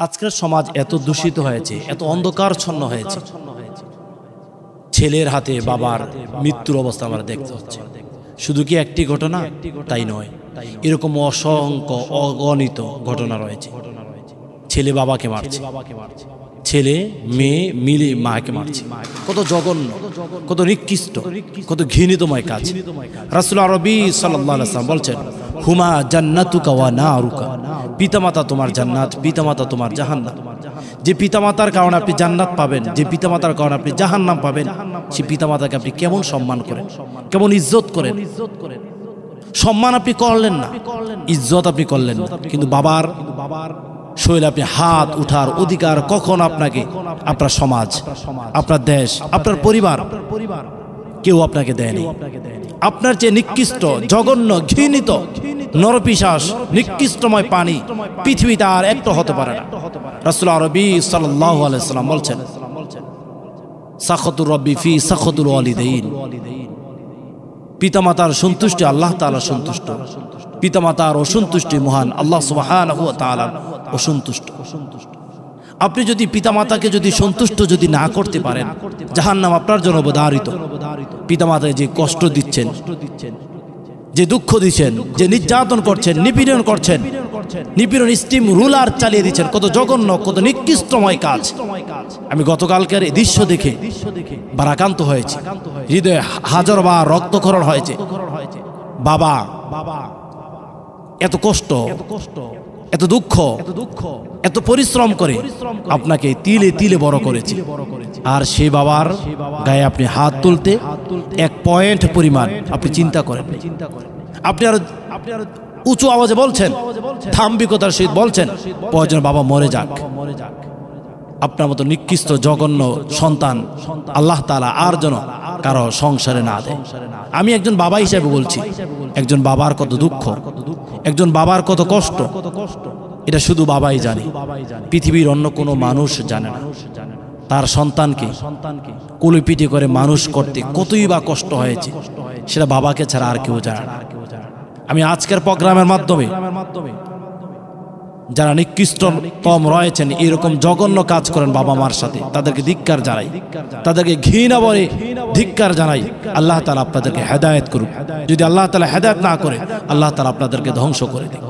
আজকের সমাজ এত দূষিত হয়েছে, এত অন্ধকারচ্ছন্ন হয়েছে। ছেলের হাতে বাবার মৃত্যুর অবস্থা আমরা দেখতে হচ্ছে। শুধু কি একটি ঘটনা তাই নয়, এরকম অসংখ্য অগণিত ঘটনা রয়েছে। ছেলে বাবাকে মারছে, ছেলে মেয়ে মিলে মাকে মারছে। কত জঘন্য, কত নিকৃষ্ট, কত ঘৃণিতময় কাজ। রাসূল আরবি সাল্লাল্লাহু আলাইহি ওয়াসাল্লাম বলছেন, হুমা জান্নাতুকা ওয়া নারুকা, পিতামাতা তোমার জান্নাত, পিতামাতা তোমার জাহান্নাম। যে পিতামাতার কারণে আপনি জান্নাত পাবেন, যে পিতামাতার কারণে আপনি জাহান্নাম পাবেন, সেই পিতামাতাকে আপনি কেমন সম্মান করেন, কেমন ইজ্জত করেন। সম্মান আপনি করলেন না, ইজ্জত আপনি করলেন না, কিন্তু বাবার শৈলে আপনি হাত উঠার অধিকার কখন আপনাকে আপনার সমাজ, আপনার দেশ, আপনার পরিবার কেউ আপনাকে দেয়নি। আপনার যে নিকৃষ্ট, জঘন্য, ঘৃণিত, নরপিশাচ, নিকৃষ্টময় পানি পৃথিবীতে আর একটা হতে পারে না। রাসূল আরবি সাল্লাল্লাহু আলাইহি ওয়াসাল্লাম বলছেন, সাখাতুর রব্বি ফি সাখাতুল ওয়ালিদাইন, পিতামাতার সন্তুষ্টি আল্লাহ তাআলা সন্তুষ্ট, পিতামাতার অসন্তুষ্টি মহান আল্লাহ সুবহানাহু ওয়া তাআলা অসন্তুষ্ট। আপনি যদি পিতামাতাকে যদি সন্তুষ্ট যদি না করতে পারেন, জাহান্নাম আপনার জন্য অবধারিত। পিতামাতাকে যে কষ্ট দিচ্ছেন, যে দুঃখ দিচ্ছেন, যে নির্যাতন করছেন, নিপীড়ন করছেন, নিপীড়ন স্টিম রুলার চালিয়ে দিচ্ছেন, কত জঘন্য, কত নিকৃষ্টময় কাজ। আমি গতকালকের এই দৃশ্য দেখে ভারাক্রান্ত হয়েছে, হৃদয়ে হাজারবার রক্তক্ষরণ হয়েছে। বাবা এত কষ্ট, এত দুঃখ, এত পরিশ্রম করে আপনাকে তিলে তিলে বড় করেছে, আর সেই বাবার গায়ে আপনি হাত তুলতে এক পয়েন্ট পরিমাণ আপনি চিন্তা করেন। আপনি আর উঁচু আওয়াজে বলছেন, ধাম্বিকতার সহিত বলছেন, প্রয়োজন বাবা মরে যাক। আপনার মতো নিকৃষ্ট জঘন্য সন্তান আল্লাহ তাআলা আর যেন কারো সংসারে না দেয়। আমি একজন বাবা হিসেবে বলছি, একজন বাবার কত দুঃখ, একজন বাবার কত কষ্ট, এটা শুধু বাবাই জানে, পৃথিবীর অন্য কোনো মানুষ জানে না। তার সন্তানকে কুলিপিটি করে মানুষ করতে কতই বা কষ্ট হয়েছে, সেটা বাবাকে ছাড়া আর কেউ জানে না। আমি আজকের প্রোগ্রামের মাধ্যমে যারা নিকৃষ্টতম রয়েছেন, এরকম জঘন্য কাজ করেন বাবা মার সাথে, তাদেরকে ধিক্কার জানাই, তাদেরকে ঘৃণা বলে ধিক্কার জানাই। আল্লাহ তাআলা আপনাদেরকে হেদায়েত করুক। যদি আল্লাহ তাআলা হেদায়েত না করে, আল্লাহ তাআলা আপনাদেরকে ধ্বংস করে দেন।